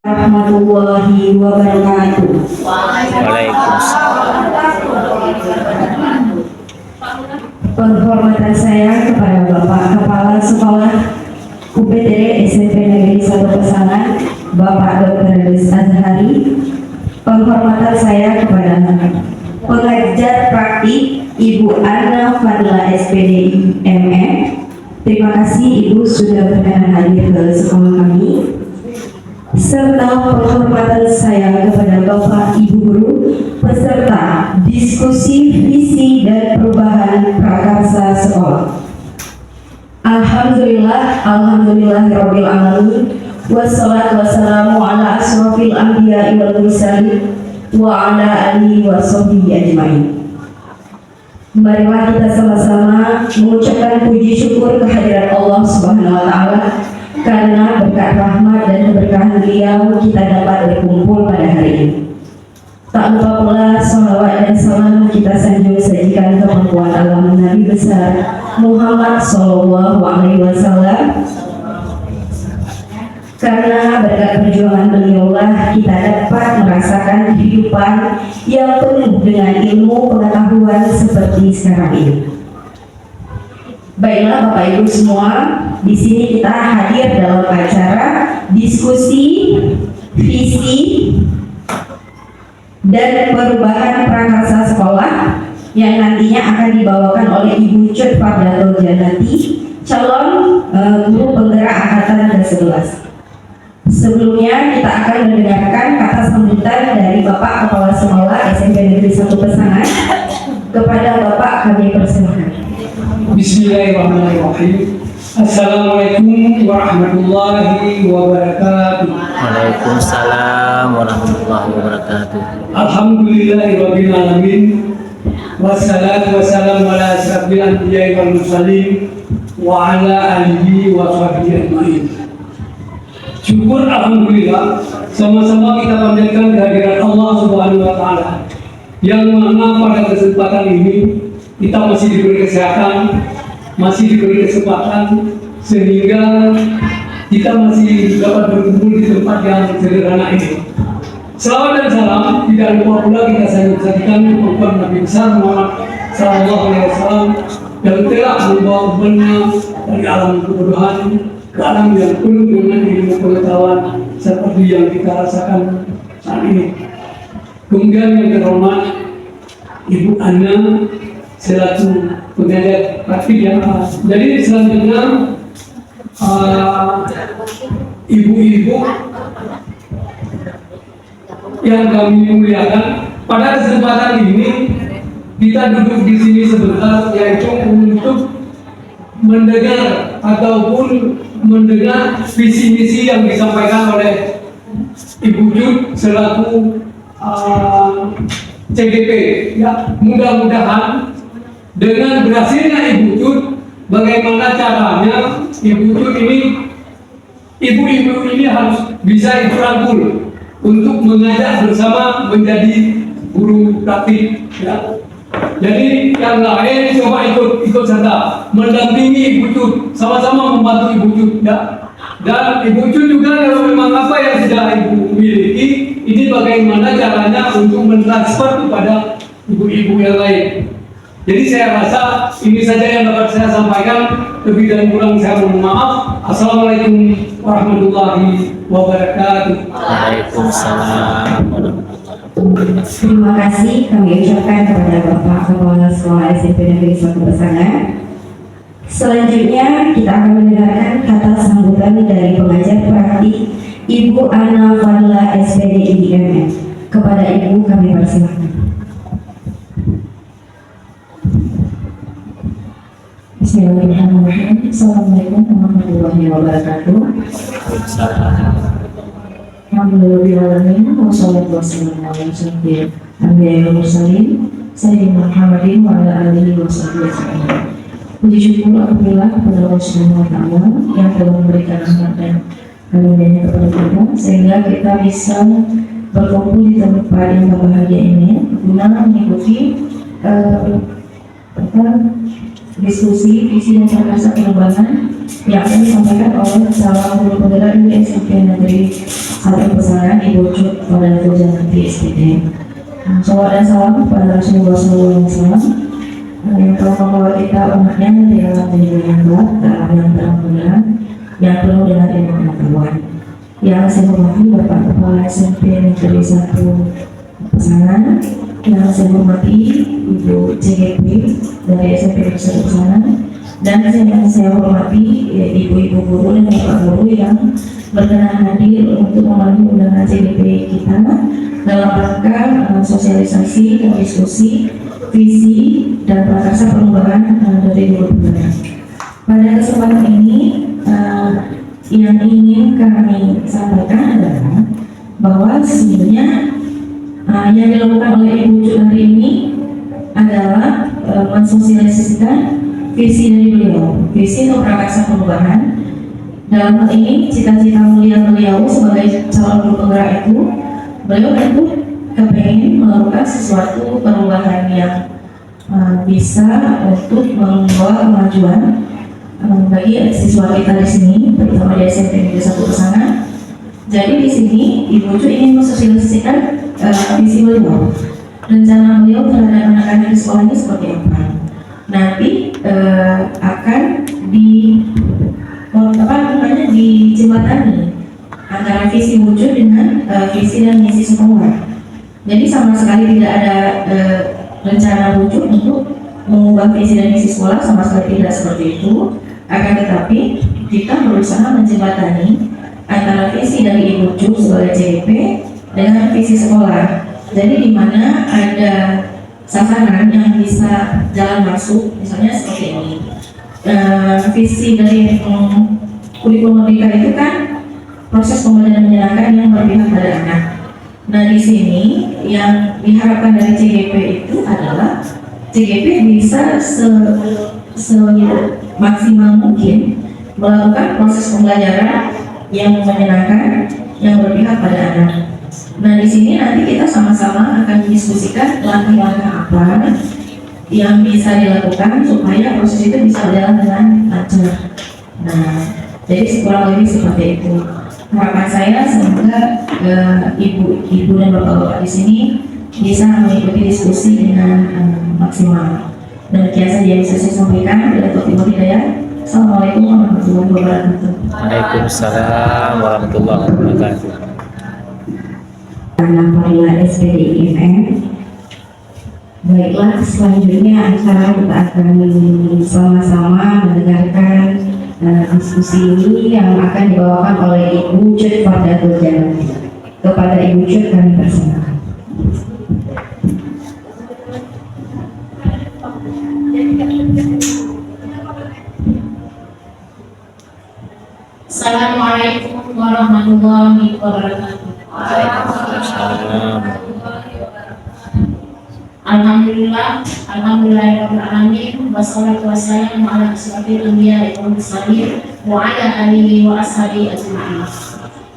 Warahmatullahi wabarakatuh. Waalaikumsalam. Penghormatan saya kepada Bapak Kepala Sekolah UPTD SMP Negeri 1 Pesangan, Bapak Dr. Andes Azhari. Penghormatan saya kepada pengajar praktik Ibu Anna Fadla SPDI MM. Terima kasih Ibu sudah berkenan hadir ke sekolah kami. Serta penghormatan saya kepada Bapak Ibu Guru peserta diskusi visi dan perubahan prakarsa sekolah. Alhamdulillahirabbil alamin wassalatu wassalamu ala asrofil anbiya'i wal mursalin wa ala alihi washabbihi ajmain. Marilah kita sama-sama mengucapkan puji syukur kehadirat Allah Subhanahu wa taala karena berkat rahmat dan keberkahan beliau kita dapat berkumpul pada hari ini. Tak lupa pula salawat dan salam kita sanjung sajikan ke pengkuat alam Nabi besar Muhammad Sallallahu Alaihi Wasallam. Karena berkat perjuangan beliaulah kita dapat merasakan kehidupan yang penuh dengan ilmu pengetahuan seperti sekarang ini. Baiklah Bapak Ibu semua, di sini kita hadir dalam acara diskusi visi dan perubahan prakarsa sekolah yang nantinya akan dibawakan oleh Ibu Cut Fardatul Janati, calon guru penggerak angkatan ke-11. Sebelumnya kita akan mendengarkan kata sambutan dari Bapak Kepala Sekolah SMP Negeri 1 Pesangan. Kepada Bapak kami persilahkan. Bismillahirrahmanirrahim. Assalamualaikum warahmatullahi wabarakatuh. Waalaikumsalam warahmatullahi wabarakatuh. Alhamdulillahirabbil alamin. Wassalatu wassalamu ala asyrafil anbiya'i wal mursalin wa ala alihi wa sahbihi ajmain. Syukur alhamdulillah, sama-sama kita panjatkan kehadiran Allah Subhanahu wa taala yang mana pada kesempatan ini kita masih diberi kesehatan, masih diberi kesempatan sehingga kita masih dapat berkumpul di tempat yang sederhana ini. Salawat dan salam tidak lupa pula kita sajikan kepada Nabi besar Muhammad Sallallahu Alaihi Wasallam yang telah membawa umatnya dari alam kebodohan ke alam yang penuh dengan ilmu pengetahuan seperti yang kita rasakan saat ini. Kemudian yang terhormat Ibu Anna selaku pengajar praktik yang jadi selanjutnya ibu-ibu yang kami muliakan, pada kesempatan ini kita duduk di sini sebentar yaitu untuk mendengar ataupun mendengar visi misi yang disampaikan oleh Ibu Cut selaku CGP. Ya, mudah-mudahan dengan berhasilnya Ibu Cut, bagaimana caranya Ibu Cut ini, ibu-ibu ini harus bisa ikut rangkul untuk mengajak bersama menjadi guru praktik. Ya. Jadi yang lain coba ikut serta mendampingi Ibu Cut, sama-sama membantu Ibu Cut. Ya. Dan Ibu Cut juga kalau memang apa yang sudah Ibu miliki, ini bagaimana caranya untuk mentransfer kepada ibu-ibu yang lain. Jadi saya rasa ini saja yang dapat saya sampaikan. Lebih dan kurang saya mohon maaf. Assalamualaikum warahmatullahi wabarakatuh. Waalaikumsalam warahmatullahi wabarakatuh. Terima kasih kami ucapkan kepada Bapak Kepala Sekolah SMP Negeri 1 Pesangan. Selanjutnya kita akan mendengarkan kata sambutan dari pengajar praktik Ibu Anna Fadla SPDI MM. Kepada Ibu kami persilahkan. Bismillahirrahmanirrahim. Assalamualaikum warahmatullahi wabarakatuh. Alhamdulillahirrahmanirrahim. Wassalatu wassalamu ala asyrofil anbiya'i wal mursalin sayyidina Muhammadin wa ala alihi washabbihi ajmain. Puji syukur alhamdulillah kepada Allah Subhanahu wa taala yang telah memberikan rahmat dan karunia-Nya kepada kita sehingga kita bisa berkumpul di tempat yang berbahagia ini guna mengikuti diskusi visi dan prakarsa perubahan yang akan disampaikan oleh calon guru penggerak di SMP Negeri 1 Pesangan Ibu Cut Fadlatul Janati SPD. Salawat dan salam kepada Rasulullah SAW yang telah membawa kita umatnya dari alam yang gelap ke alam yang terang benderang yang penuh dengan ilmu pengetahuan. Yang saya hormati Bapak Kepala SMP Negeri 1 Pesangan, yang saya hormati Ibu CGP dari SMP Negeri 1 Pesangan, dan yang saya hormati ibu-ibu guru dan bapak guru yang berkenan hadir untuk memenuhi undangan CGP kita dalam rangka sosialisasi dan diskusi visi dan prakarsa perubahan dari guru penggerak. Pada kesempatan ini yang ingin kami sampaikan adalah bahwa sebenarnya yang dilakukan oleh Ibu Cut hari ini adalah mensosialisasikan visi dari beliau, visi untuk prakarsa perubahan. Dalam hal ini cita-cita mulia beliau sebagai calon guru penggerak itu, beliau tentu kepengen melakukan sesuatu perubahan yang bisa untuk membawa kemajuan bagi siswa kita di sini, terutama di SMP Negeri 1 Pesangan. Jadi di sini Ibu Cut ingin mensosialisasikan visi beliau, rencana beliau terhadap anak-anak di sekolah ini seperti apa. Nanti akan dijembatani antara visi Ibu Cut dengan visi dan misi sekolah. Jadi sama sekali tidak ada rencana Ibu Cut untuk mengubah visi dan misi sekolah, sama sekali tidak seperti itu. Akan tetapi kita berusaha menjembatani antara visi dari Ibu Cut sebagai CGP dengan visi sekolah. Jadi di mana ada sasaran yang bisa jalan masuk, misalnya seperti ini. Visi dari kurikulum merdeka itu kan proses pembelajaran menyenangkan yang berpihak pada anak. Nah di sini yang diharapkan dari CGP itu adalah CGP bisa semaksimal mungkin melakukan proses pembelajaran yang menyenangkan yang berpihak pada anak. Nah di sini nanti kita sama-sama akan mendiskusikan langkah-langkah apa yang bisa dilakukan supaya proses itu bisa berjalan dengan lancar. Nah, jadi kurang lebih seperti itu. Harapan saya semoga ibu dan bapak-bapak di sini bisa mengikuti diskusi dengan maksimal. Demikian saja yang bisa saya sampaikan. Bila Tuhan Hidayah. Assalamualaikum warahmatullahi wabarakatuh. Waalaikumsalam warahmatullahi wabarakatuh. Anak Marila SPDIMM. Baiklah, selanjutnya acara kita akan sama-sama mendengarkan diskusi ini yang akan dibawakan oleh Ibu Cut Fadlatul Janati. Kepada Ibu Cut kami persilakan. Assalamualaikum warahmatullahi wabarakatuh. Waalaikumsalam. Alhamdulillahirabbil alamin wassalatu wassalamu ala asyrofil anbiya'i wal mursalin wa ala alihi wa ashabihi ajma'in.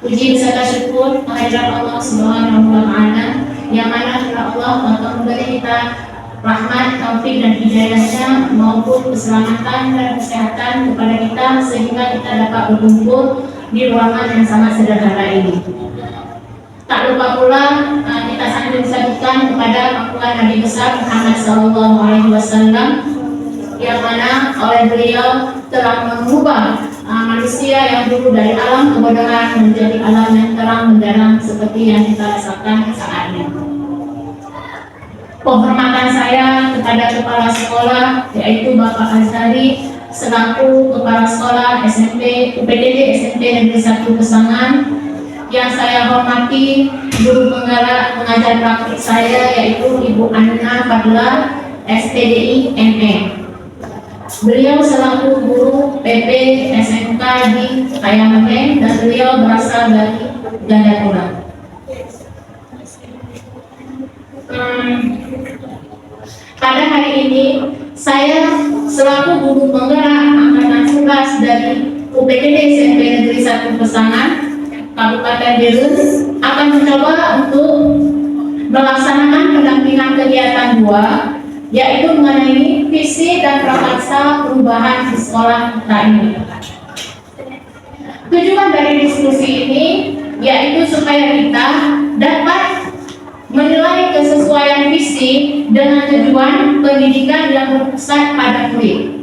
Puji serta syukur kehadirat Allah Subhanahu wa taala yang mana Allah telah memberi kita rahmat, taufik dan hidayahnya maupun keselamatan dan kesehatan kepada kita sehingga kita dapat berkumpul di ruangan yang sangat sederhana ini. Tak lupa pula kita sanjung sajikan kepada pangkuan Nabi besar Muhammad SAW yang mana oleh beliau telah mengubah manusia yang dulu dari alam kebodohan menjadi alam yang terang benderang seperti yang kita rasakan saat ini. Penghormatan saya kepada kepala sekolah yaitu Bapak Azhari selaku kepala sekolah SMP UPTD SMP Negeri 1 Pesangan, yang saya hormati guru penggerak pengajar praktik saya yaitu Ibu Anna Fadla SPDI ME. Beliau selaku guru PP SMK di Kayameng dan beliau berasal dari Gandapura. Pada hari ini saya selaku guru penggerak angkatan 11 dari UPTD SMP Negeri 1 Pesangan Kabupaten Berun akan mencoba untuk melaksanakan pendampingan kegiatan 2 yaitu mengenai visi dan prakarsa perubahan di sekolah kita ini. Tujuan dari diskusi ini yaitu supaya kita dapat menilai kesesuaian visi dengan tujuan pendidikan yang berpusat pada murid.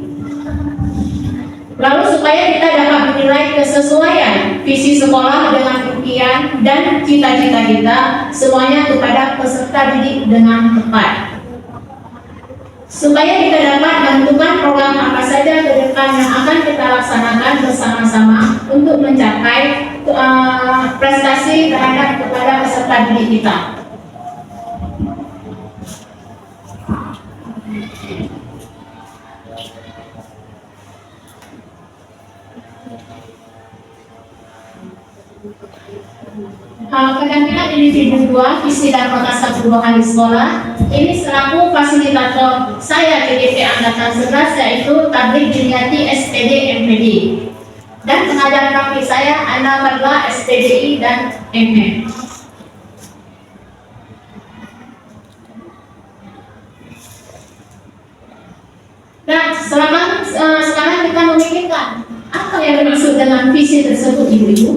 Lalu supaya kita dapat menilai kesesuaian visi sekolah dengan impian dan cita-cita kita semuanya kepada peserta didik dengan tepat. Supaya kita dapat menentukan program apa saja ke depan yang akan kita laksanakan bersama-sama untuk mencapai prestasi terhadap kepada peserta didik kita. Pendampingan individu 2, visi dan prakarsa perubahan di sekolah. Ini selaku fasilitator saya TDP Angkatan 11 yaitu Tablik Juniati SPD MPD, dan pengajar praktik saya Ana Fadla SPDI dan MM. Nah, sekarang kita memikirkan apa yang dimaksud dengan visi tersebut, ibu-ibu.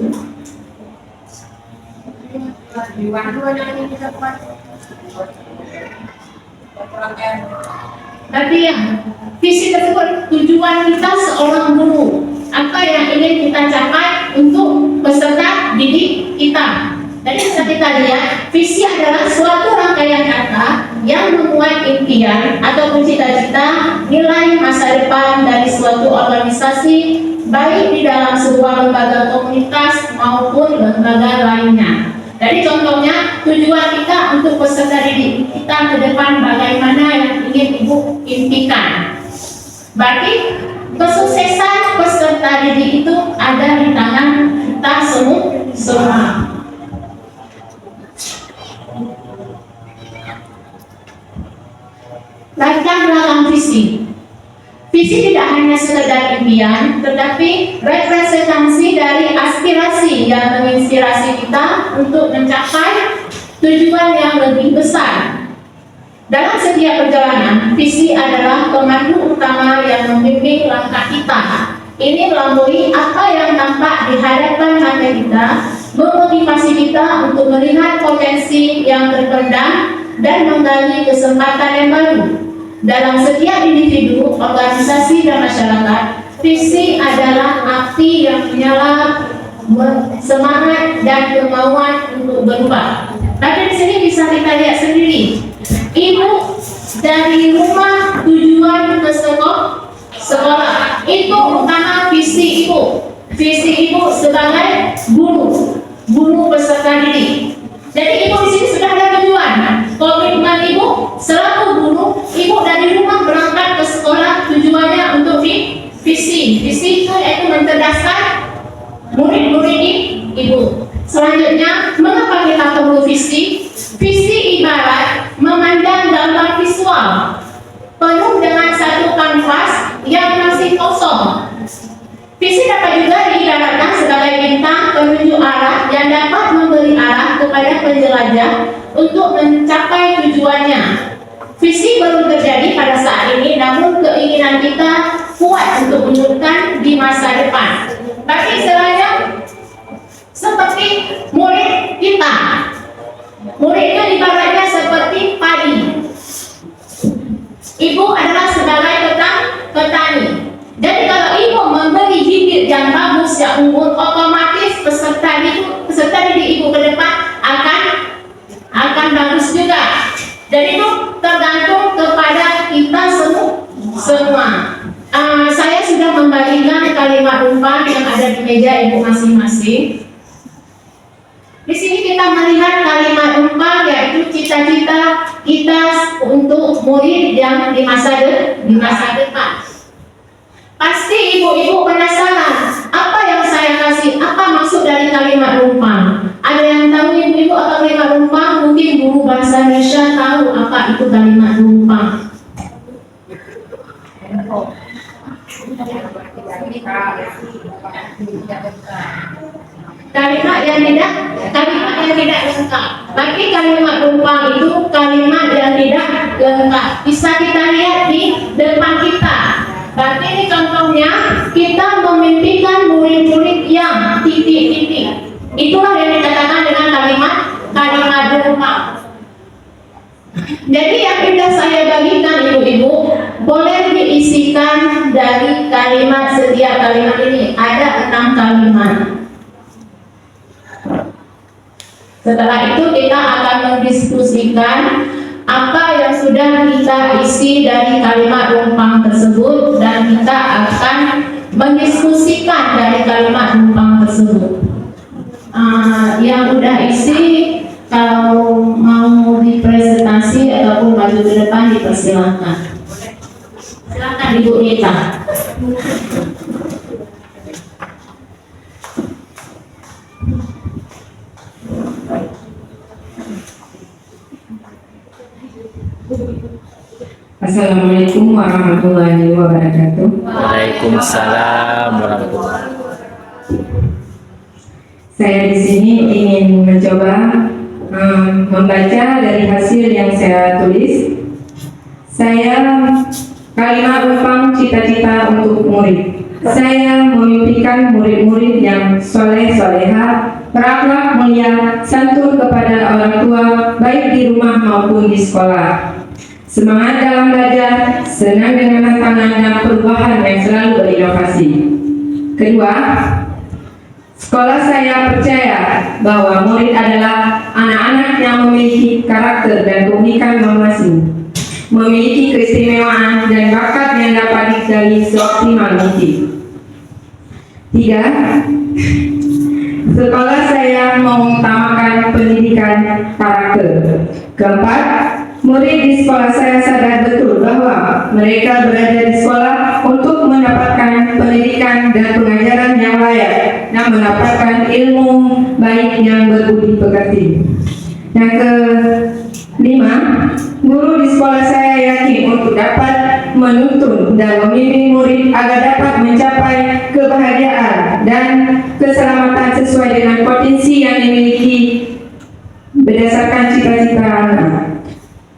Tapi ya, visi tersebut tujuan kita seorang guru, apa yang ingin kita capai untuk peserta didik kita. Jadi bisa kita lihat, visi adalah suatu rangkaian kata yang memuat impian atau cita-cita nilai masa depan dari suatu organisasi, baik di dalam sebuah lembaga komunitas maupun lembaga lainnya. Jadi contohnya tujuan kita untuk peserta didik kita ke depan bagaimana yang ingin ibu impikan. Berarti kesuksesan peserta didik itu ada di tangan kita semua. Latar belakang visi. Visi tidak hanya sekedar impian, tetapi representasi dari aspirasi yang menginspirasi kita untuk mencapai tujuan yang lebih besar. Dalam setiap perjalanan, visi adalah pemandu utama yang membimbing langkah kita. Ini melalui apa yang tampak di hadapan mata kita, memotivasi kita untuk melihat potensi yang terpendam dan menggali kesempatan yang baru. Dalam setiap individu, organisasi, dan masyarakat, visi adalah api yang menyala, semangat dan kemauan untuk berubah. Tapi di sini bisa kita lihat sendiri, ibu dari rumah tujuan ke sekolah itu utama visi ibu. Visi ibu sebagai guru peserta didik. Jadi ibu di sini sudah ada tujuan. Komitmen ibu selaku guru, ibu dari rumah berangkat ke sekolah tujuannya untuk visi. Visi itu yaitu mencerdaskan murid-murid ibu. Selanjutnya, mengapa kita perlu visi? Visi ibarat memandang gambar visual penuh dengan satu kanvas yang masih kosong. Visi dapat juga diibaratkan sebagai bintang penunjuk arah yang dapat memberi arah kepada penjelajah untuk mencapai tujuannya. Visi baru terjadi pada saat ini, namun keinginan kita kuat untuk menunjukkan di masa depan. Tapi istilahnya seperti murid kita. Murid itu ibaratnya seperti padi. Ibu adalah sebagai petani. Jadi kalau ibu memberi bibit yang bagus, yang unggul, otomatis peserta didik ibu ke depan akan bagus juga. Jadi itu tergantung kepada kita semua. Saya sudah membagikan kalimat umpan yang ada di meja ibu masing-masing. Di sini kita melihat kalimat umpan yaitu cita-cita kita untuk murid yang di masa depan. Pasti ibu-ibu penasaran, apa yang saya kasih, apa maksud dari kalimat rumpang? Ada yang tahu ibu-ibu apa kalimat rumpang? Mungkin guru bahasa Indonesia tahu apa itu kalimat rumpang. kalimat yang tidak lengkap. Tapi kalimat numpang itu kalimat yang tidak lengkap. Bisa kita lihat di depan kita. Berarti ini contohnya kita memimpikan murid-murid yang titik-titik. Itulah yang dikatakan dengan kalimat numpang. Jadi yang sudah saya bagikan ibu-ibu boleh diisikan dari kalimat, setiap kalimat ini ada 6 kalimat. Setelah itu kita akan mendiskusikan apa yang sudah kita isi dari kalimat numpang tersebut dan kita akan mendiskusikan dari kalimat numpang tersebut. Yang udah isi kalau mau dipresentasi ataupun maju ke depan dipersilakan. Silakan Ibu Nita. Assalamualaikum warahmatullahi wabarakatuh. Waalaikumsalam warahmatullahi wabarakatuh. Saya di sini ingin mencoba membaca dari hasil yang saya tulis. Saya kalimat numpang cita-cita untuk murid. Saya memimpikan murid-murid yang soleh-soleha, berakhlak mulia, santun kepada orang tua, baik di rumah maupun di sekolah. Semangat dalam belajar, senang dengan tantangan dan perubahan yang selalu berinovasi. Kedua, sekolah saya percaya bahwa murid adalah anak-anak yang memiliki karakter dan keunikan masing-masing, memiliki keistimewaan dan bakat yang dapat digali seoptimal mungkin. Tiga, sekolah saya mengutamakan pendidikan karakter. Keempat, murid di sekolah saya sadar betul bahwa mereka berada di sekolah untuk mendapatkan pendidikan dan pengajaran yang layak dan mendapatkan ilmu baik yang berbudi pekerti. Yang kelima, guru di sekolah saya yakin untuk dapat menuntun dan membimbing murid agar dapat mencapai kebahagiaan dan keselamatan sesuai dengan potensi yang dimiliki berdasarkan cita-cita anak.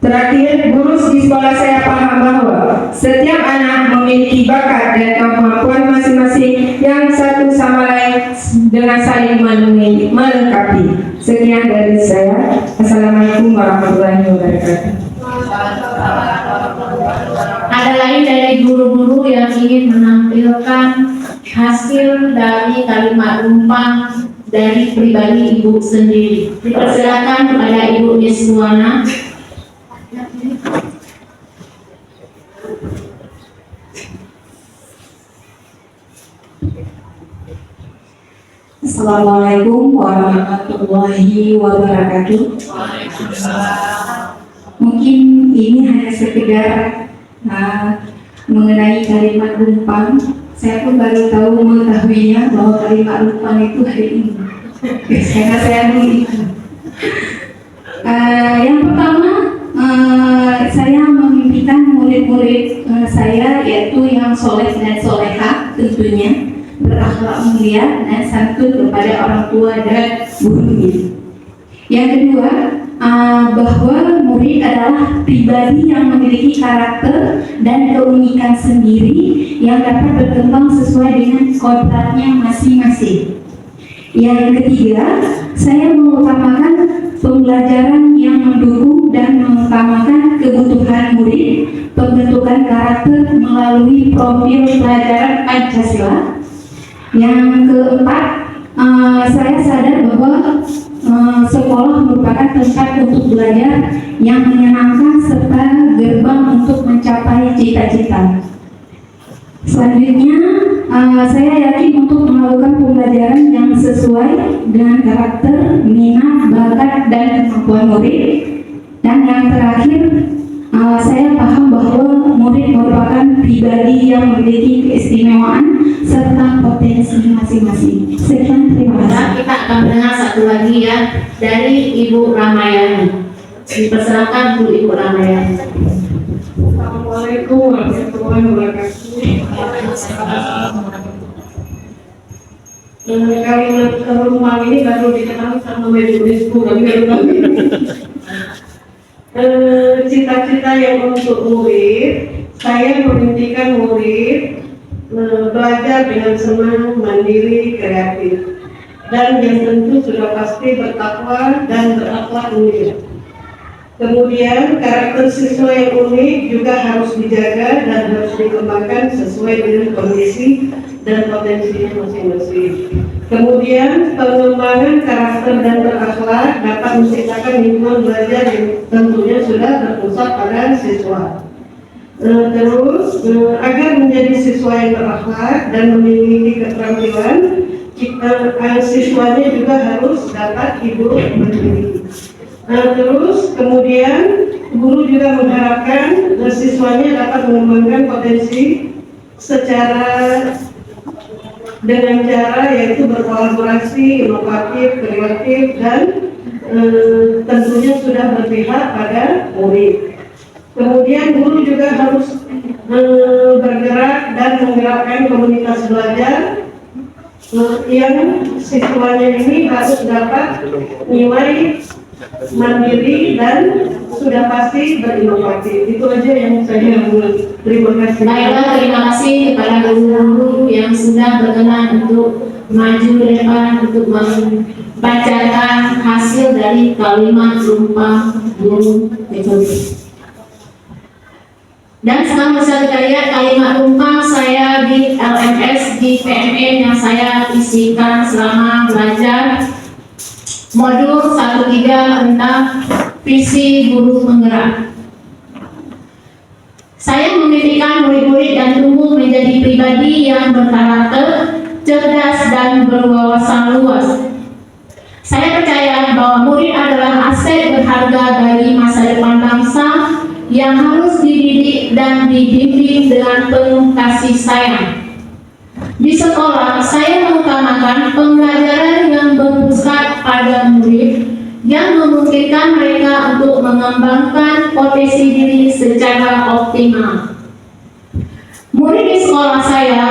Terakhir, guru di sekolah saya paham bahwa setiap anak memiliki bakat dan kemampuan masing-masing yang satu sama lain dengan saling melengkapi. Sekian dari saya. Assalamualaikum warahmatullahi wabarakatuh. Ada lain dari guru-guru yang ingin menampilkan hasil dari kalimat numpang dari pribadi ibu sendiri. Dipersilakan kepada Ibu Iswana. Assalamualaikum warahmatullahi wabarakatuh. Mungkin ini hanya sekedar mengenai kalimat numpang. Saya pun baru tahu mengetahuinya bahwa kalimat numpang itu hari ini. Karena saya itu. Yang pertama, saya memimpikan murid-murid saya yaitu yang soleh dan soleha tentunya, berakhlak mulia dan santun kepada orang tua dan gurunya. Yang kedua, bahwa murid adalah pribadi yang memiliki karakter dan keunikan sendiri yang dapat berkembang sesuai dengan kodratnya masing-masing. Yang ketiga, saya mengutamakan pembelajaran yang mendukung dan mengutamakan kebutuhan murid, pembentukan karakter melalui profil pelajaran Pancasila. Yang keempat, saya sadar bahwa sekolah merupakan tempat untuk belajar yang menyenangkan serta gerbang untuk mencapai cita-cita. Selanjutnya, saya yakin untuk melakukan pembelajaran yang sesuai dengan karakter, minat, bakat, dan kemampuan murid. Dan yang terakhir, saya paham bahwa murid merupakan pribadi yang memiliki keistimewaan serta potensi masing-masing. Sekian, terima kasih. Kita akan mendengar satu lagi ya dari Ibu Ramayani. Dipersilakan Bu Ibu Ramayani. Assalamualaikum warahmatullahi wabarakatuh. Kalimat rumah ini baru diketahui sama UNESCO, tapi baru kami. Cita-cita yang untuk murid, saya memimpikan murid belajar dengan senang, mandiri, kreatif, dan yang tentu sudah pasti bertakwa dan berakhlak mulia. Kemudian karakter siswa yang unik juga harus dijaga dan harus dikembangkan sesuai dengan kondisi dan potensinya masing-masing. Kemudian pengembangan karakter dan berakhlak dapat menciptakan lingkungan belajar yang tentunya sudah terpusat pada siswa. Agar menjadi siswa yang berakhlak dan memiliki keterampilan, siswanya juga harus dapat hidup mandiri. Kemudian guru juga mengharapkan siswanya dapat mengembangkan potensi dengan cara yaitu berkolaborasi, inovatif, kreatif, dan tentunya sudah berpihak pada murid. Kemudian guru juga harus bergerak dan menggerakkan komunitas belajar yang siswanya ini harus dapat nilai mandiri dan sudah pasti berinovatif. Itu aja yang saya buat. Terima kasih. Baiklah, terima kasih kepada guru-guru yang sudah berkenan untuk maju ke depan untuk membacakan hasil dari kalimat rumpah guru metode. Dan sekarang bisa kita lihat kalimat rumpah saya di LMS di PMN yang saya isikan selama belajar modul 13 tentang visi guru penggerak. Saya memimpikan murid-murid dan tumbuh menjadi pribadi yang berkarakter, cerdas, dan berwawasan luas. Saya percaya bahwa murid adalah aset berharga bagi masa depan bangsa yang harus dididik dan dibimbing dengan penuh kasih sayang. Di sekolah, saya mengutamakan pembelajaran yang berpusat pada murid yang memungkinkan mereka untuk mengembangkan potensi diri secara optimal. Murid di sekolah saya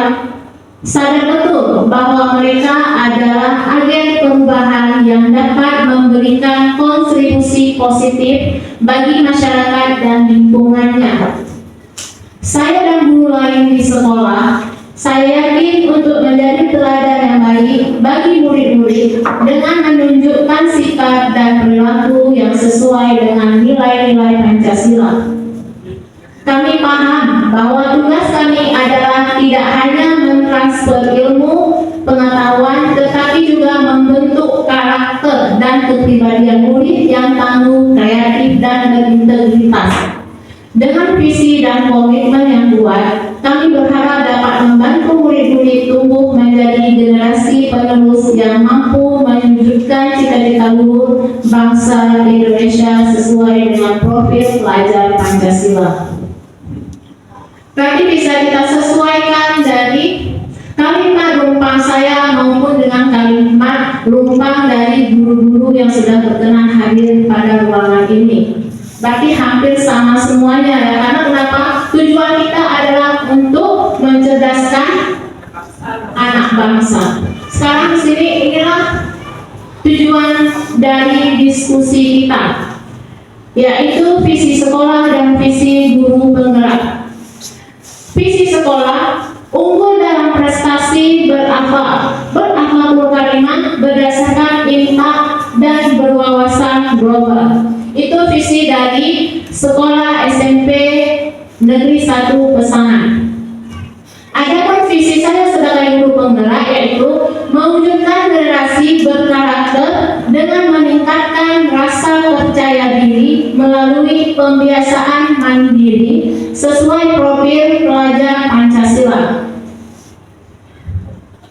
sadar betul bahwa mereka adalah agen perubahan yang dapat memberikan kontribusi positif bagi masyarakat dan lingkungannya. Saya dan guru lain di sekolah, saya yakin untuk menjadi teladan yang baik bagi murid-murid dengan menunjukkan sikap dan perilaku yang sesuai dengan nilai-nilai Pancasila. Kami paham bahwa tugas kami adalah tidak hanya mentransfer ilmu, pengetahuan, tetapi juga membentuk karakter dan kepribadian murid yang tangguh, kreatif, dan berintegritas. Dengan visi dan komitmen yang kuat, kami berharap dapat membantu murid-murid tumbuh menjadi generasi penerus yang mampu mewujudkan cita-cita luhur bangsa Indonesia sesuai dengan profil pelajar Pancasila. Tadi bisa kita sesuaikan dari kalimat rumpang saya maupun dengan kalimat rumpang dari guru-guru yang sudah berkenan hadir pada ruangan ini. Berarti hampir sama semuanya ya, karena kenapa? Tujuan kita adalah untuk mencerdaskan anak bangsa. Sekarang di sini inilah tujuan dari diskusi kita, yaitu visi sekolah dan visi guru penggerak. Visi sekolah unggul dalam prestasi berakhlakul karimah berdasarkan impact dan berwawasan global. Itu visi dari Sekolah SMP Negeri 1 Pesanan. Adapun visi saya sebagai guru penggerak yaitu mewujudkan generasi berkarakter dengan meningkatkan rasa percaya diri melalui pembiasaan mandiri sesuai profil pelajar Pancasila.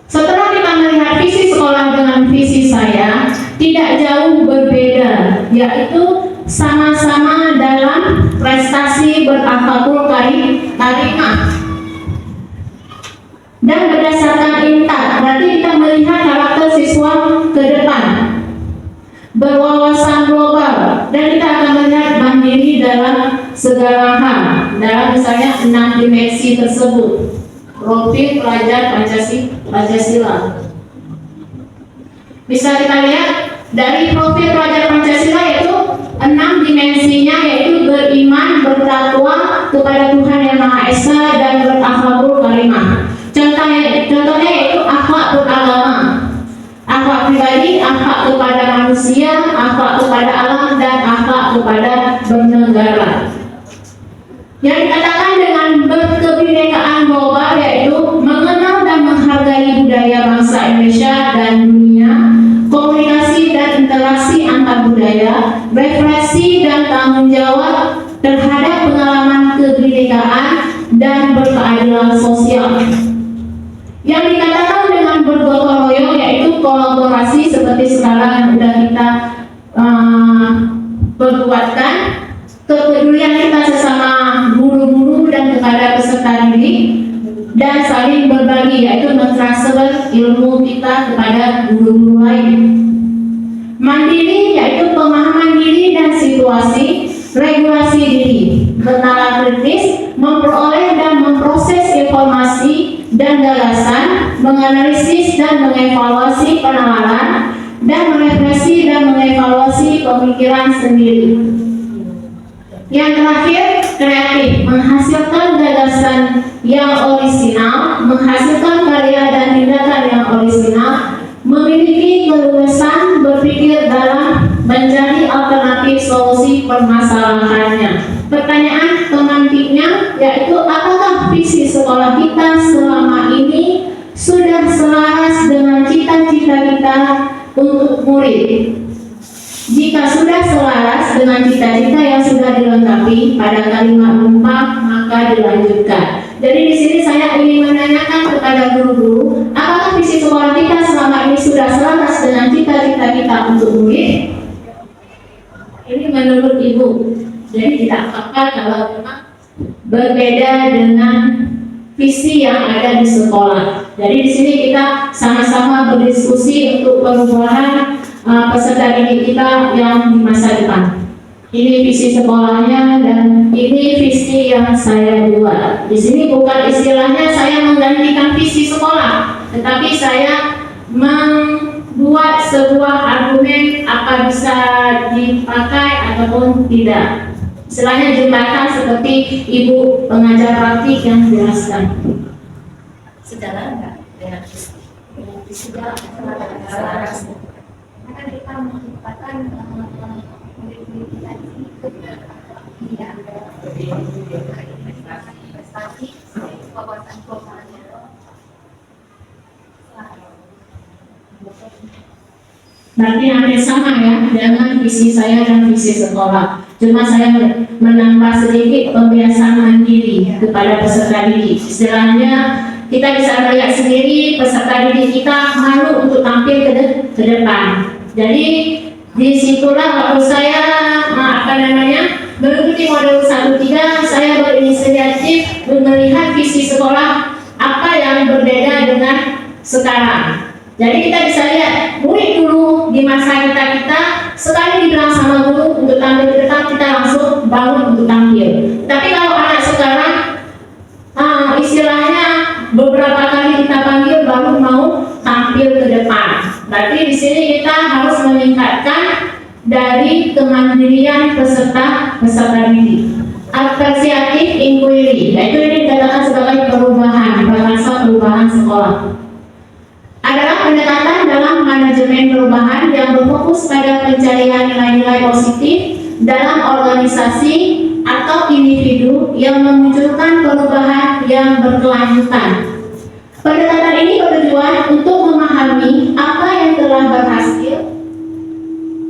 Setelah kita melihat visi sekolah dengan visi saya, tidak jauh berbeda, yaitu sama-sama dalam prestasi berakhlakul karimah dan berdasarkan intak. Berarti kita melihat karakter siswa ke depan, berwawasan global, dan kita akan melihat mandiri dalam segala hal dalam misalnya 6 dimensi tersebut, profil pelajar Pancasila. Bisa kita lihat dari profil pelajar Pancasila yaitu 6 dimensinya, yaitu beriman, bertakwa kepada Tuhan Yang Maha Esa dan berakhlakul karimah. Contohnya yaitu akhlak beragama, akhlak pribadi, akhlak kepada manusia, akhlak kepada alam, dan akhlak kepada bernegara. Yang dikatakan dengan berkebinekaan global yaitu mengenal dan menghargai budaya bangsa Indonesia dan dunia, komunikasi dan interaksi antar budaya, refleksi dan tanggung jawab terhadap pengalaman kebinekaan dan berkeadilan sosial. Yang dikatakan dengan bergotong royong yaitu kolaborasi seperti sekarang yang sudah kita perkuatkan, kepedulian kita sesama guru-guru dan kepada peserta didik, dan saling berbagi yaitu mentransfer ilmu kita kepada guru-guru lain. Mandiri yaitu pemahaman diri dan situasi, regulasi diri, bernalar kritis, memperoleh dan memproses informasi dan gagasan, menganalisis dan mengevaluasi penalaran, dan merefleksi dan mengevaluasi pemikiran sendiri. Yang terakhir, kreatif, menghasilkan gagasan yang orisinal, menghasilkan karya dan tindakan yang orisinal, memiliki keluasan berpikir dalam mencari alternatif solusi permasalahannya. Pertanyaan pemantiknya yaitu apakah visi sekolah kita selama ini sudah selaras dengan cita-cita kita untuk murid? Jika sudah selaras dengan cita-cita yang sudah dilengkapi pada kalimat rumpah, maka dilanjutkan. Jadi di sini saya ingin menanyakan kepada guru-guru, apakah visi sekolah kita selama ini sudah selaras dengan cita-cita kita untuk murid? Ini menurut Ibu. Jadi tidak apa-apa kalau memang berbeda dengan visi yang ada di sekolah. Jadi di sini kita sama-sama berdiskusi untuk perubahan peserta didik kita yang di masa depan. Ini visi sekolahnya dan ini visi yang saya buat. Di sini bukan istilahnya saya menggantikan visi sekolah, tetapi saya membuat sebuah argumen apa bisa dipakai ataupun tidak. Istilahnya jembatan seperti Ibu pengajar praktik yang jelaskan. Sejalan enggak dengan visi selaras? Karena kita menciptakan murid-murid kita ini tidak investasi wawasan globalnya. Berarti hampir sama ya dengan visi saya dan visi sekolah. Cuma saya menambah sedikit pembiasaan mandiri kepada peserta didik. Istilahnya kita bisa melihat sendiri peserta didik kita malu untuk tampil ke depan. Jadi disitulah waktu saya mengikuti modul 1-3, saya berinisiatif melihat visi sekolah apa yang berbeda dengan sekarang. Jadi kita bisa lihat murid dulu di masa kita sekali dibilang sama guru untuk tampil ke depan, kita langsung bangun untuk tampil. Tapi kalau anak sekarang istilahnya beberapa kali kita panggil baru mau tampil ke depan. Berarti di sini kita harus meningkatkan dari kemandirian peserta didik. Apresiatif inquiry, yaitu ini dikatakan sebagai perubahan, bahasa perubahan sekolah. Adalah pendekatan dalam manajemen perubahan yang berfokus pada pencarian nilai-nilai positif dalam organisasi atau individu yang memunculkan perubahan yang berkelanjutan. Pendekatan ini bertujuan untuk memahami apa yang telah berhasil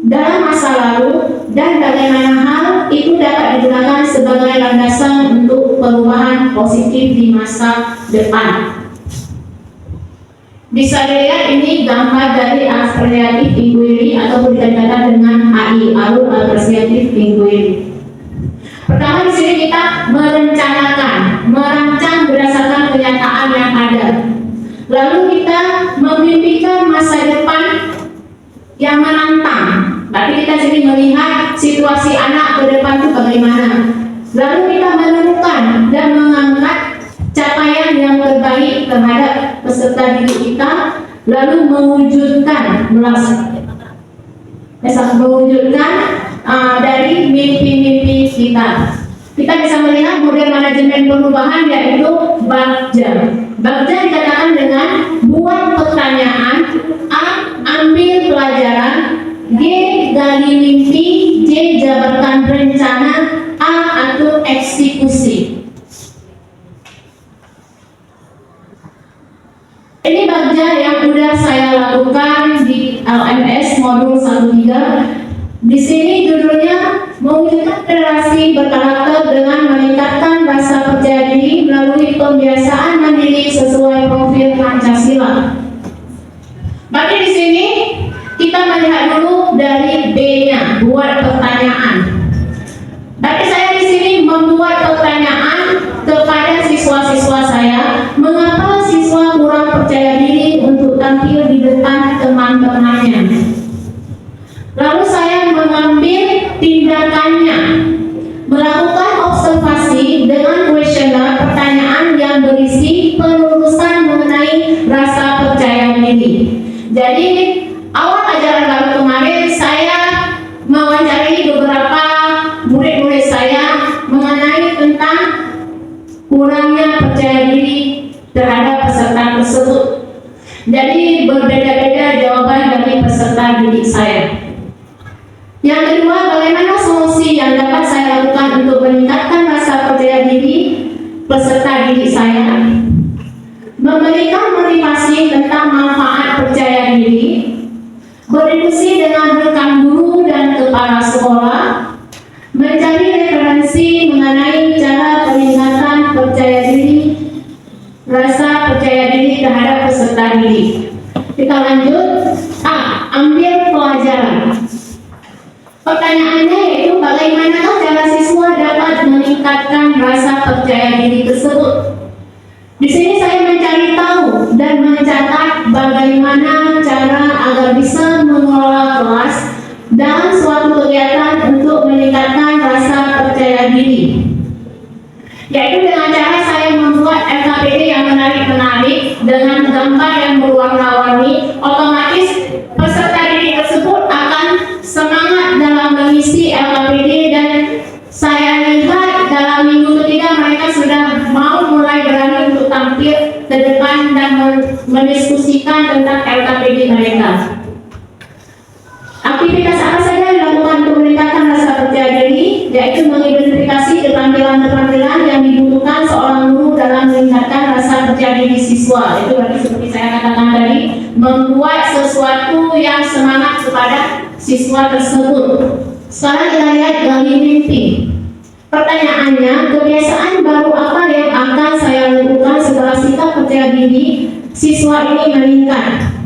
dalam masa lalu dan bagaimana hal itu dapat digunakan sebagai landasan untuk perubahan positif di masa depan. Bisa dilihat ini gambar dari apresiatif inquiry atau dikatakan dengan AI, alur apresiatif inquiry. Pertama di sini kita merancang berdasarkan kenyataan yang ada. Lalu kita memimpikan masa depan yang menantang. Berarti kita jadi melihat situasi anak ke depan itu bagaimana. Lalu kita menemukan dan mengangkat capaian yang terbaik terhadap peserta didik kita. lalu mewujudkan dari mimpi-mimpi kita. Kita bisa melihat model manajemen perubahan yaitu Bagja. Bagja dikatakan dengan buat pertanyaan, A. Ambil pelajaran, G. Gali mimpi, J. Jabarkan rencana, A. Atur eksekusi. Ini Bagja yang sudah saya lakukan di LMS modul 13. Di sini judulnya mewujudkan generasi berkarakter dengan meningkatkan rasa percaya diri melalui pembiasaan mandiri sesuai profil Pancasila. Berarti di sini kita melihat dulu dari B-nya, buat pertanyaan. Berarti saya di sini membuat pertanyaan kepada siswa-siswa saya, mengapa siswa kurang percaya diri untuk tampil di depan teman-temannya. Lalu saya mengambil tindakannya, melakukan observasi dengan kuesioner pertanyaan yang berisi penelusuran mengenai rasa percaya diri. Jadi awal ajaran baru kemarin saya mewawancari beberapa murid-murid saya mengenai tentang kurangnya percaya diri terhadap peserta tersebut. Jadi berbeda-beda jawaban dari peserta didik saya. Yang kedua, bagaimana solusi yang dapat saya lakukan untuk meningkatkan rasa percaya diri peserta didik saya? Memberikan motivasi tentang manfaat percaya diri, berdiskusi dengan rekan guru dan kepala sekolah, mencari referensi mengenai cara peningkatan percaya diri, rasa percaya diri terhadap peserta didik. Kita lanjut. A. Ambil pelajaran. Pertanyaannya yaitu bagaimanakah cara siswa dapat meningkatkan rasa percaya diri tersebut? Di sini saya mencari tahu dan mencatat bagaimana cara agar bisa mengelola kelas dan suatu kegiatan untuk meningkatkan rasa percaya diri. Yaitu dengan cara saya membuat LKPD yang menarik-menarik dengan gambar yang berwarna-warni, otomatis peserta didik tersebut akan semangat dalam mengisi LKPD, dan saya lihat dalam minggu ketiga mereka sudah mau mulai berani untuk tampil ke depan dan mendiskusikan tentang LKPD mereka. Aktivitas apa saja yang dilakukan untuk meningkatkan rasa percaya diri, yaitu mengidentifikasi keterampilan-keterampilan yang dibutuhkan seorang guru dalam meningkatkan rasa percaya diri siswa. Itu berarti seperti saya katakan tadi, membuat sesuatu yang semangat kepada siswa tersebut. Sekarang kita lihat gali mimpi. Pertanyaannya, kebiasaan baru apa yang akan saya lakukan setelah sikap percaya diri siswa ini meningkat?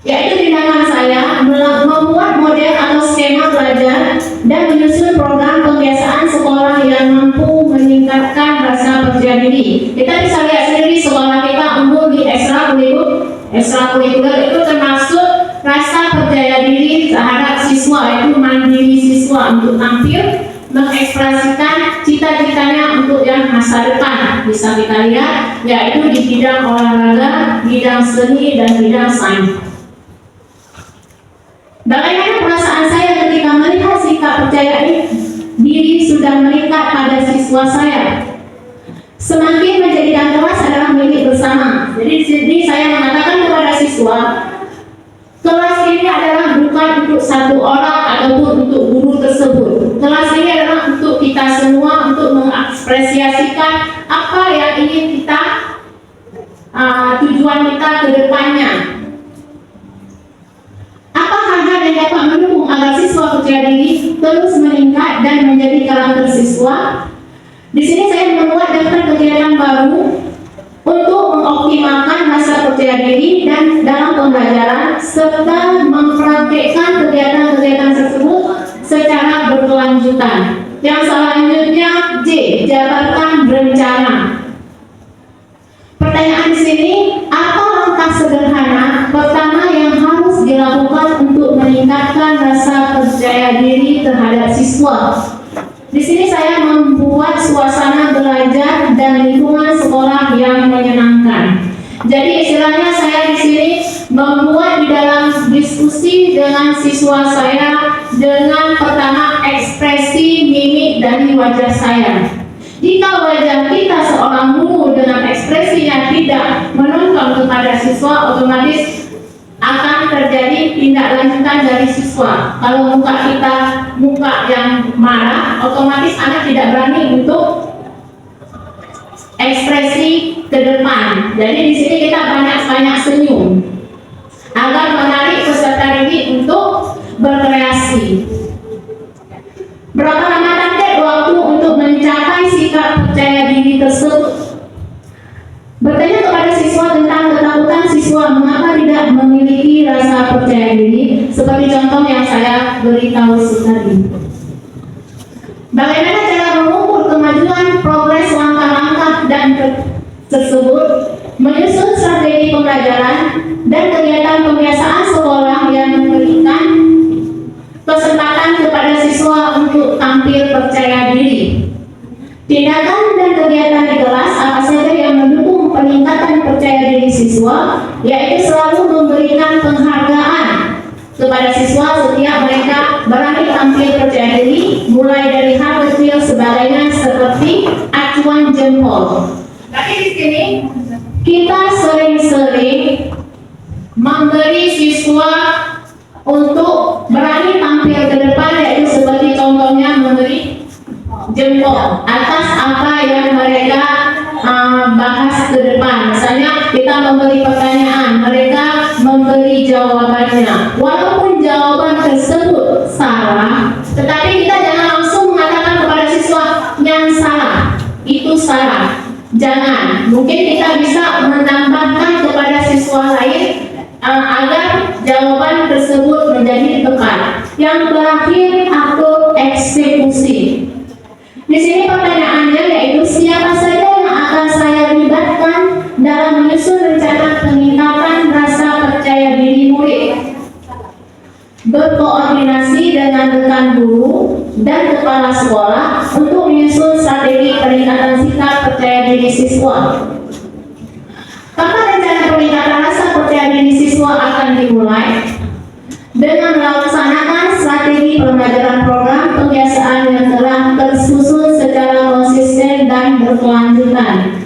Yaitu tindakan saya membuat model atau skema belajar dan menyusun program pembiasaan sekolah yang mampu meningkatkan rasa percaya diri. Kita bisa lihat sendiri sekolah kita unggul di ekstrakurikuler itu termasuk rasa percaya diri terhadap siswa, yaitu mandiri siswa untuk tampil mengekspresikan cita-citanya untuk yang masa depan. Bisa kita lihat yaitu di bidang olahraga, bidang seni, dan bidang sains. Bagaimana perasaan saya ketika melihat sikap percaya diri sudah meningkat pada siswa saya? Semakin menjadikan kelas adalah milik bersama. Jadi di sini saya mengatakan kepada siswa, kelas ini adalah bukan untuk satu orang ataupun untuk guru tersebut. Kelas ini adalah untuk kita semua, untuk mengapresiasikan apa yang ingin kita tujuan kita ke depannya. Apa hal-hal yang dapat mendukung agar siswa percaya diri terus meningkat dan menjadi karakter siswa? Di sini saya membuat daftar kegiatan baru untuk mengoptimalkan rasa percaya diri dan dalam pembelajaran serta mempraktikkan kegiatan-kegiatan tersebut secara berkelanjutan. Yang selanjutnya J, jabarkan rencana. Pertanyaan di sini, apa langkah sederhana pertama yang harus dilakukan untuk meningkatkan rasa percaya diri terhadap siswa? Di sini saya membuat suasana belajar dan lingkungan sekolah yang menyenangkan. Jadi istilahnya saya di sini membuat di dalam diskusi dengan siswa saya dengan pertama ekspresi mimik dari wajah saya. Jika wajah kita seorang guru dengan ekspresinya tidak menonton kepada siswa, otomatis akan terjadi tindak lanjutan dari siswa. Kalau muka kita muka yang marah, otomatis anak tidak berani untuk ekspresi ke depan. Jadi di sini kita banyak-banyak senyum agar menarik peserta didik untuk berkreasi. Berapa lama target waktu untuk mencapai sikap percaya diri tersebut? Bertanya kepada siswa tentang ketakutan siswa mengapa tidak memiliki rasa percaya diri, seperti contoh yang saya beritahu tadi. Bagaimana cara mengukur kemajuan progres langkah-langkah dan tersebut, menyusun strategi pembelajaran dan kegiatan pembiasaan sekolah yang memberikan kesempatan kepada siswa untuk tampil percaya diri. Tindakan dan kegiatan di kelas apa saja yang mendukung peningkatan percaya diri siswa, yaitu selalu memberikan penghargaan kepada siswa setiap mereka berani tampil percaya diri, mulai dari hal kecil sebagainya seperti acuan jempol. Tapi di sini kita sering-sering memberi siswa untuk berani tampil ke depan, yaitu seperti contohnya memberi jempol atas apa yang mereka bahas ke depan. Misalnya kita memberi pertanyaan, mereka memberi jawabannya. Walaupun jawaban tersebut salah, tetapi kita jangan langsung mengatakan kepada siswa yang salah, itu salah. Jangan. Mungkin kita bisa menambahkan kepada siswa lain agar jawaban tersebut menjadi tepat. Yang terakhir, aktor eksekusi. Di sini pertanyaannya yaitu siapa saja yang akan saya libatkan dalam menyusun rencana peningkatan rasa percaya diri murid. Berkoordinasi dengan rekan guru dan kepala sekolah untuk menyusun strategi peningkatan sikap percaya diri siswa. Kapan rencana peningkatan rasa percaya diri siswa akan dimulai? Dengan melaksanakan strategi pembelajaran program pembiasaan yang telah tersusun secara konsisten dan berkelanjutan.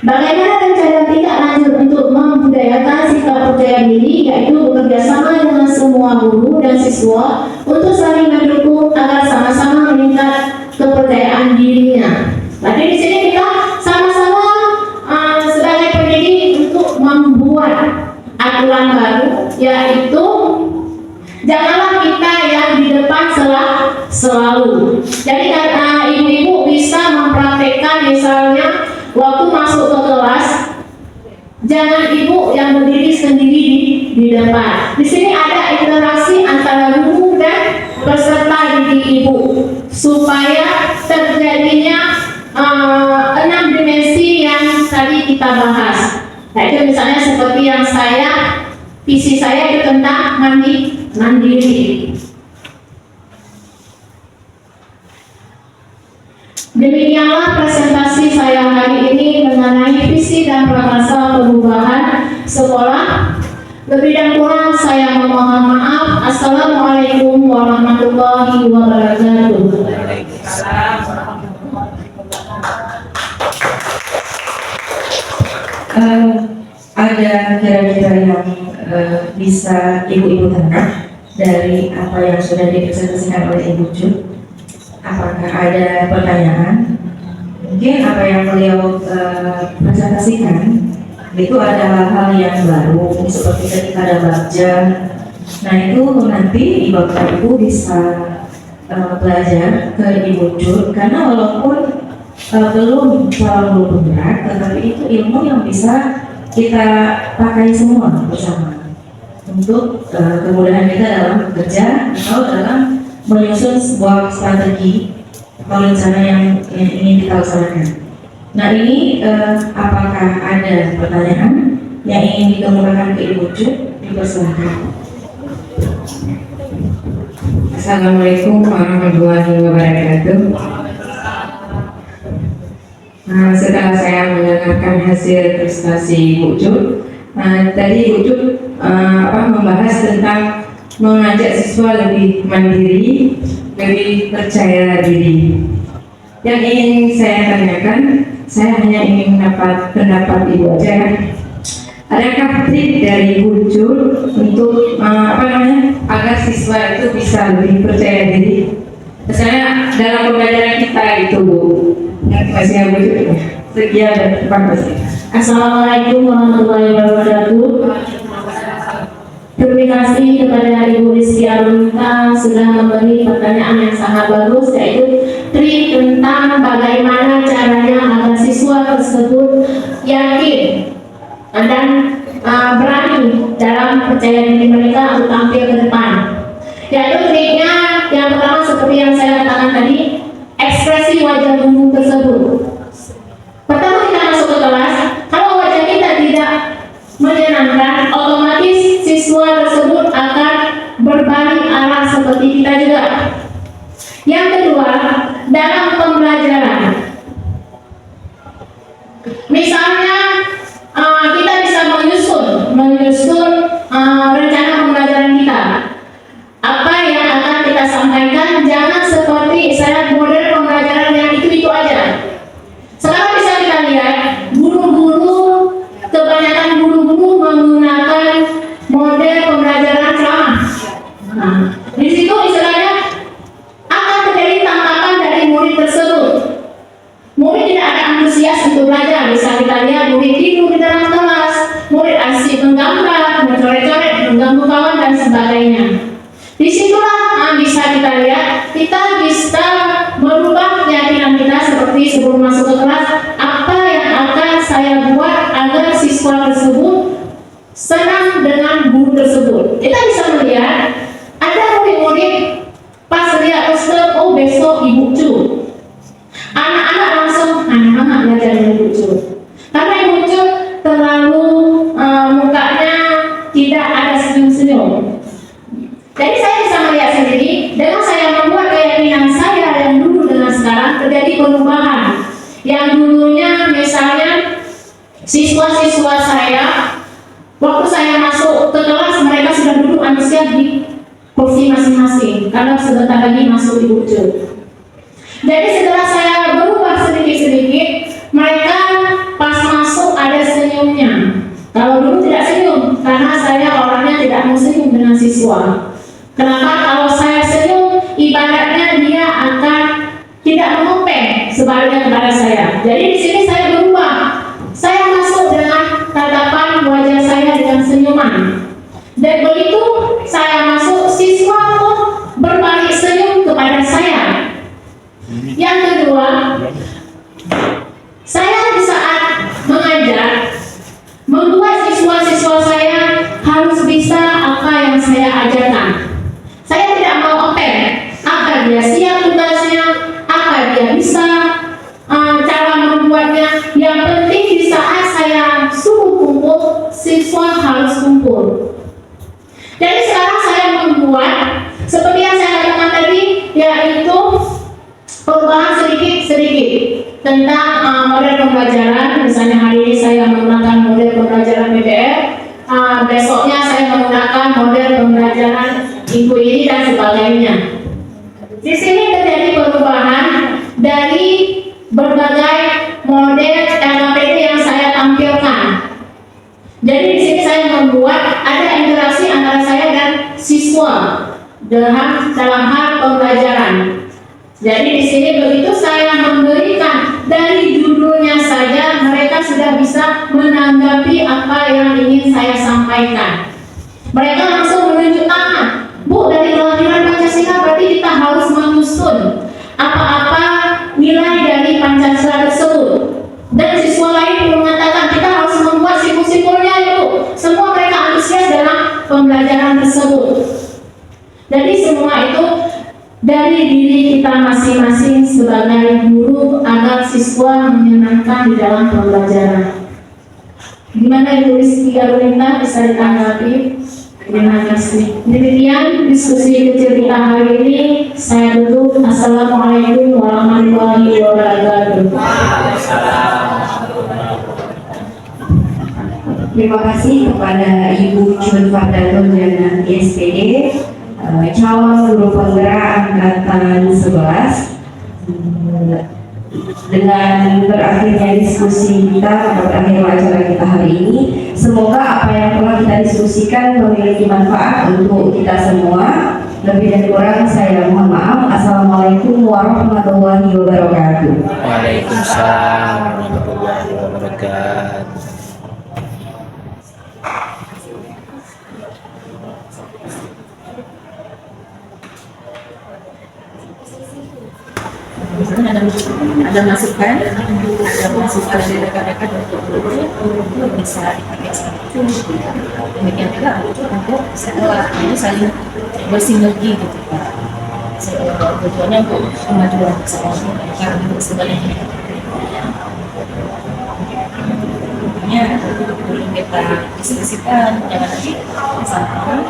Bagaimana rencana tindak lanjut untuk membudayakan sikap percaya diri, yaitu bekerja sama dengan semua guru dan siswa untuk saling mendukung agar sama-sama meningkat kepercayaan dirinya. Jadi di sini kita sama-sama sebagai pendidik untuk membuat aturan baru, yaitu janganlah kita yang di depan selalu. Jadi ibu-ibu bisa mempraktekkan misalnya waktu masuk ke kelas, jangan ibu yang berdiri sendiri di depan. Di sini ada interaksi antara guru dan peserta didik ibu supaya terjadinya 6 dimensi yang tadi kita bahas. Nah, itu misalnya seperti yang visi saya itu tentang mandiri. Demikianlah presentasi saya hari ini mengenai visi dan prakarsa perubahan sekolah. Lebih dan kurang saya memohon maaf. Assalamualaikum warahmatullahi wabarakatuh. Ada kira-kira yang bisa ibu-ibu tangkap dari apa yang sudah dipresentasikan oleh Ibu Cut? Apakah ada pertanyaan? Mungkin apa yang beliau presentasikan itu ada hal-hal yang baru, seperti ketika ada bagja. Nah, itu nanti ibu bisa belajar ke Ibu Cut, karena walaupun belum terlalu berat, tetapi itu ilmu yang bisa kita pakai semua bersama untuk kemudahan kita dalam bekerja atau dalam menyusun sebuah strategi atau rencana yang ingin kita laksanakan. Nah, ini apakah ada pertanyaan yang ingin dikemukakan ke Ibu Cut? Dipersilakan. Assalamualaikum warahmatullahi wabarakatuh. Setelah saya mendengarkan hasil presentasi Ibu Cut, tadi Ibu Cut membahas tentang mengajak siswa lebih mandiri, lebih percaya diri. Yang ingin saya tanyakan, saya hanya ingin mendapat pendapat Ibu aja ya. Adakah trik dari Ibu Ucul untuk agar siswa itu bisa lebih percaya diri? Misalnya dalam pembelajaran kita itu, Bu. Terima kasih Bu Ucul. Sekian dan terima kasih. Assalamualaikum warahmatullahi wabarakatuh. Terima kasih kepada Ibu Rizky Arunita sudah memberi pertanyaan yang sangat bagus, yaitu trik tentang bagaimana caranya agar siswa tersebut yakin dan berani dalam percaya diri mereka untuk tampil ke depan. Yaitu triknya yang pertama seperti yang saya katakan tadi, ekspresi wajah guru tersebut. Pertama kita masuk ke kelas, kalau wajah kita tidak menyenangkan, otomatis siswa tersebut akan berbalik arah seperti kita juga. Yang kedua, dalam pembelajaran, misalnya kita bisa menyusun rencana pembelajaran kita. Apa yang akan kita sampaikan, jangan seperti saya model pembelajaran yang itu aja. Sekarang bisa kita lihat, kebanyakan guru-guru menggunakan model pembelajaran ceramah. Di situ istilahnya akan terjadi tangkapan dari murid tersebut. Murid tidak ada antusias untuk belajar. Bisa kita lihat murid tidur di dalam kelas, murid asik menggambar, mencoret-coret, mengganggu kawan dan sebagainya. Disitulah bisa kita lihat, kita bisa merubah keyakinan kita seperti sebelum masuk ke kelas, apa yang akan saya buat agar siswa tersebut senang dengan guru tersebut. Kita bisa melihat ada murid-murid pas lihat poster, oh besok Ibu Cu, anak-anak langsung banget belajar dengan Ibu Cu, karena Ibu Cu terlalu mukanya tidak ada senyum-senyum. Jadi saya bisa melihat sendiri, dengan saya membuat keyakinan saya yang dulu dengan sekarang terjadi perubahan. Yang dulunya misalnya siswa-siswa saya, waktu saya masuk ke kelas mereka sudah duduk antusias di kursi masing-masing karena sebentar lagi masuk Ibu Cu. Jadi setelah saya berubah sedikit-sedikit, mereka pas masuk ada senyumnya. Kalau dulu tidak senyum, karena saya orangnya tidak mau senyum dengan siswa. Kenapa? Kalau saya senyum, ibaratnya dia akan tidak mengopeng sebaliknya kepada saya. Jadi di sini saya berubah. Saya masuk dengan tatapan wajah saya dengan senyuman. Dan begitu saya masuk, siswa pun berbalik senyum kepada saya. Yang kedua, saya di saat mengajar membuat siswa-siswa saya harus bisa apa yang saya ajarkan. Saya tidak mau openg, apa dia siap tugasnya, apa dia bisa cara membuatnya. Yang penting di saat saya suruh kumpul, siswa harus kumpul. Jadi sekarang saya membuat seperti yang saya katakan tadi, yaitu perubahan sedikit-sedikit tentang model pembelajaran. Misalnya hari ini saya menggunakan model pembelajaran PDF, besoknya saya menggunakan model pembelajaran Ibu ini dan sebagainya. Di sini terjadi perubahan dari berbagai model LKPD yang saya tampilkan. Jadi di sini saya membuat ada interaksi antara saya dan siswa dalam hal pembelajaran. Jadi di sini begitu saya memberikan dari judulnya saja, mereka sudah bisa menanggapi apa yang ingin saya sampaikan. Mereka langsung menunjuk tangan. Bu, dari kelahiran Pancasila berarti kita harus menyusun apa-apa nilai dari Pancasila tersebut. Dan siswa lain mengatakan kita harus membuat simpul-simpulnya itu. Semua mereka antusias dalam pembelajaran tersebut. Jadi semua itu dari diri kita masing-masing sebagai guru agar siswa menyenangkan di dalam pembelajaran. Gimana Ibu Rizky Arunita, bisa ditanggapi? Terima kasih. Demikian diskusi kecil kita hari ini. Saya tutup. Assalamualaikum warahmatullahi wabarakatuh. Terima kasih kepada Ibu Cun Fardatul Janati SPD, calon guru penggerak angkatan 11. Dengan berakhirnya diskusi kita, berakhir acara kita hari ini, semoga apa yang telah kita diskusikan memiliki manfaat untuk kita semua. Lebih dan kurang saya mohon maaf. Assalamualaikum warahmatullahi wabarakatuh. Waalaikumsalam warahmatullahi wabarakatuh. Ada masukan dari rekan-rekan untuk bisa dipakai satu. Demikian juga untuk saling bersinergi gitu Pak. Tujuannya untuk kemajuan bersama karena sebenarnya belum kita diskusikan jangan nanti sama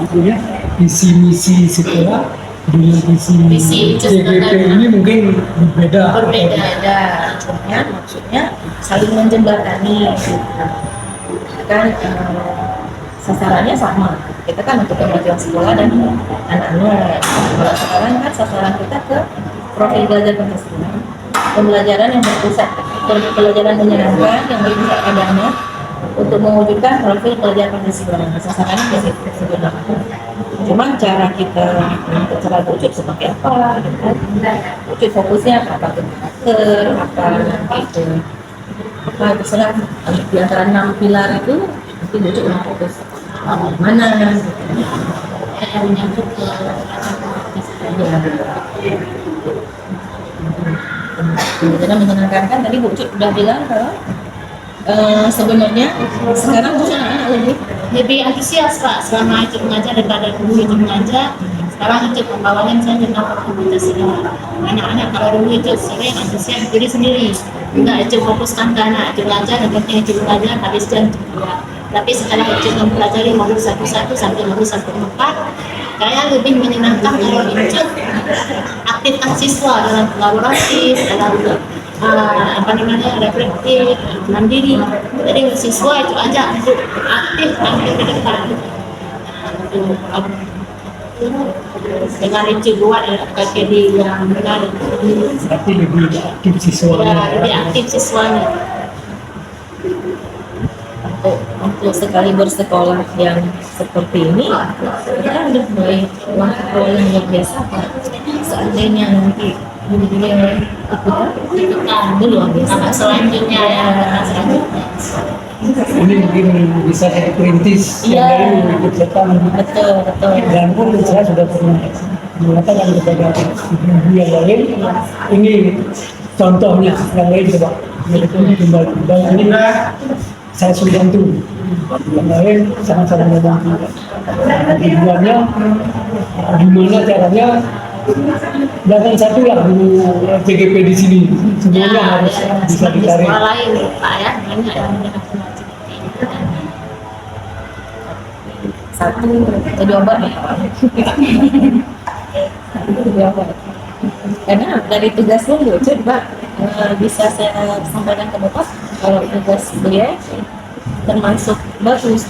Artinya visi misi sekolah dengan visi CGP ini mungkin berbeda. berbeda maksudnya saling menjembatani kan sasarannya sama kita kan untuk kemajuan sekolah dan anak-anak. Kalau sekarang kan sasaran kita ke profil belajar Pancasila, pembelajaran yang berpusat pelajaran menyenangkan yang berpusat pada anak untuk mewujudkan profil belajar Pancasila. Sasarannya ke situ sebenarnya. Cuma cara kita untuk cara wujud seperti apa gitu. Wujud fokusnya apa ke apa itu terserah di antara 6 pilar itu wujud yang fokus mana yang menyangkut ke jadi menyenangkan kan tadi wujud udah bilang kalau sebenarnya sekarang anak-anak lebih antusias Pak selama ikut mengajar daripada dulu ikut mengajar. Sekarang ikut pembawaannya misalnya tentang Pancasila. Anak-anak kalau dulu ikut sering antusias diri sendiri, enggak ikut fokuskan ke anak ikut belajar, yang penting ikut belajar habis jam 2. Tapi setelah ikut mempelajari modul 1 sampai modul 4, kayak lebih menyenangkan kalau ikut aktifkan siswa dalam kolaborasi, dalam reflektif, mandiri. Jadi siswa itu aja untuk aktif tampil ke depan dengan itu buat KKD yang benar. Berarti lebih aktif siswanya. Lebih aktif siswanya untuk sekali bersekolah yang seperti ini kita udah mulai sekolah yang luar biasa Pak. Seandainya nanti guru-guru ikutan dulu tahap selanjutnya ya Ini mungkin bisa jadi perintis yang dari ikut serta betul dan pun saya sudah pernah mengatakan kepada ibu yang lain ini contohnya yang lain coba yaitu kembali dan ini saya sudah bantu yang lain sama-sama membantu. Tujuannya gimana caranya jangan satu lah guru CGP di sini semuanya harus bisa ditarik. Sekolah lain Pak ya banyak yang satu jadi obat ya jadi obat karena dari tugas dulu coba bisa saya sampaikan ke Bapak kalau tugas beliau termasuk bagus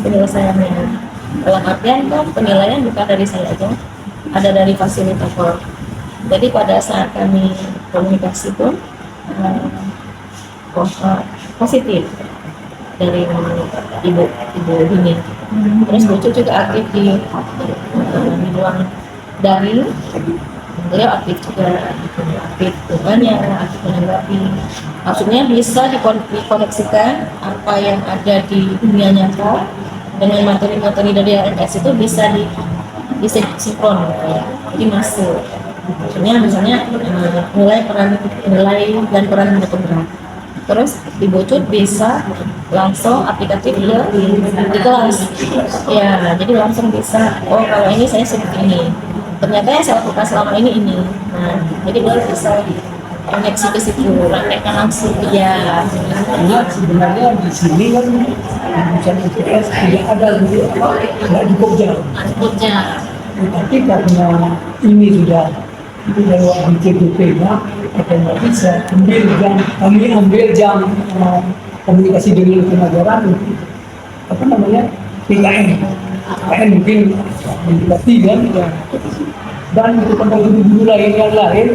penyelesaiannya dalam artian kan penilaian bukan dari saya aja ada dari fasilitator. Jadi pada saat kami komunikasi pun positif dari ibu ini. Terus Bucu juga aktif di ruang daring. Beliau aktif juga, aktif tugasnya, aktif menanggapi. Maksudnya bisa dikoneksikan apa yang ada di dunia nyata dengan materi-materi dari RMS itu bisa disinkron ya. Jadi masuk. Misalnya nilai dan peran penggerak. Terus di Bucut bisa langsung aplikatif di kelas. Ya, jadi langsung bisa. Oh, kalau ini saya seperti ini. Ternyata yang saya lakukan selama ini. Nah, jadi dia bisa koneksi ke situ, praktekkan langsung. Ya. Karena sebenarnya di sini kan jurusan IPS tidak ada gitu, nggak di Jogja. Jogja. Tapi karena ini sudah itu lewat BCDP ya, otomatis kami ambil jam komunikasi dengan kenegaraan apa namanya PKN mungkin mendekati kan ya. Dan untuk guru-guru lain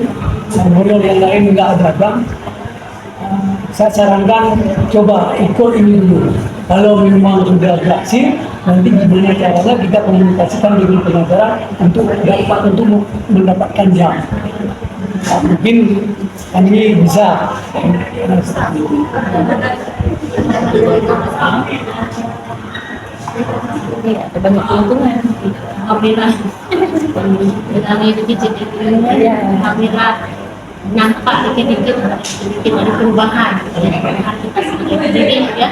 honor yang lain nggak ada bang. Saya sarankan coba ikut ini dulu. Kalau memang sudah berhasil, nanti gimana caranya kita komunikasikan dengan pengacara untuk dapat untuk mendapatkan jam. Nah, mungkin kami bisa. Ada banyak keuntungan. Alhamdulillah. Kami dikit-dikit, alhamdulillah nampak dikit-dikit ada perubahan. Kita sebagai pendidik ya.